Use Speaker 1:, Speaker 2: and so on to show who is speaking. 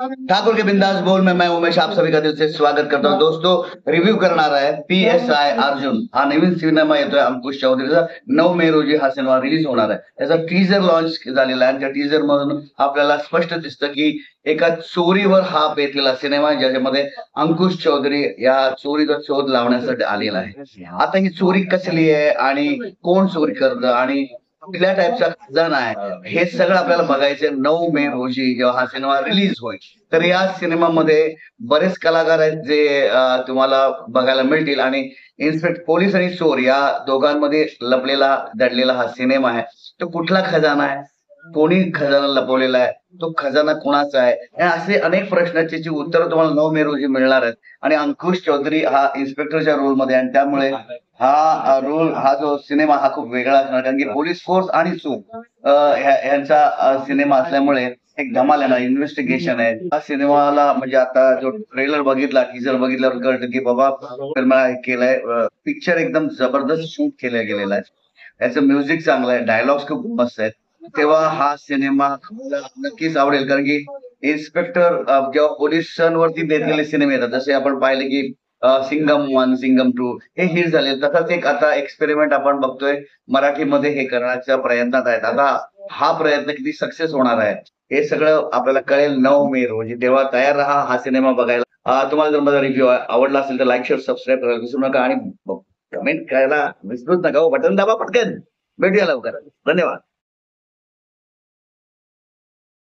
Speaker 1: ठाकुर के बिंदास बोल में मैं उमेश आप सभी का दिल से स्वागत करता हूँ। दोस्तों, रिव्ह्यू करणार आहे PSI अर्जुन हा नवीन सिनेमा येतोय अंकुश चौधरीचा। 9 मे रोजी हा सिनेमा रिलीज होणार आहे। त्याचा टीजर लॉन्च झालेला आहे आणि त्या टीजर मधून आपल्याला स्पष्ट दिसतं की एका चोरीवर हा बेतलेला सिनेमा, ज्याच्यामध्ये अंकुश चौधरी या चोरीचा शोध लावण्यासाठी आलेला आहे। आता ही चोरी कसली आहे आणि कोण चोरी करतं आणि कुठल्या टाईपचा खजाना आहे, हे सगळं आपल्याला बघायचंय 9 मे रोजी जेव्हा हा सिनेमा रिलीज होईल। तर या सिनेमामध्ये बरेच कलाकार आहेत जे तुम्हाला बघायला मिळतील आणि इन्स्पेक्टर पोलीस आणि चोर या दोघांमध्ये लपलेला दडलेला हा सिनेमा आहे। तो कुठला खजाना आहे, कोणी खजाना लपवलेला आहे, तो खजाना कोणाचा आहे, हे असे अनेक प्रश्नांची जी उत्तरं तुम्हाला 9 मे रोजी मिळणार आहेत। आणि अंकुश चौधरी हा इन्स्पेक्टरच्या रोलमध्ये आहे आणि त्यामुळे हा रोल, हा जो सिनेमा हा खूप वेगळा असणार, कारण की पोलीस फोर्स आणि चोर यांचा सिनेमा असल्यामुळे एक धमाल आहे ना, इन्व्हेस्टिगेशन आहे। हा सिनेमाला म्हणजे आता जो ट्रेलर बघितला, टीजर बघितल्यावर कळतं की बाबा फिल्म केलाय, पिक्चर एकदम जबरदस्त शूट केला गेलेला आहे। त्याचं म्युझिक चांगलं आहे, डायलॉग्स खूप मस्त आहेत। तेव्हा हा सिनेमा तुम्हाला नक्कीच आवडेल, कारण की इन्स्पेक्टर जेव्हा पोलिसांवरती बेतलेले सिनेमे येतात, जसे आपण पाहिले की सिंघम 1, सिंघम 2 हे हिट झाले, तसाच एक आता एक्सपेरिमेंट आपण बघतोय मराठीमध्ये हे करण्याच्या प्रयत्नात आहेत। आता हा प्रयत्न किती सक्सेस होणार आहे हे सगळं आपल्याला कळेल 9 मे रोजी। तेव्हा तयार राहा हा सिनेमा बघायला। तुम्हाला जर माझा रिव्ह्यू आवडला असेल तर लाईक, शेअर, सबस्क्राईब करायला विसरू नका आणि कमेंट करायला विसरूच नका। बटन दाबा पटकन। भेटूया लवकर। धन्यवाद।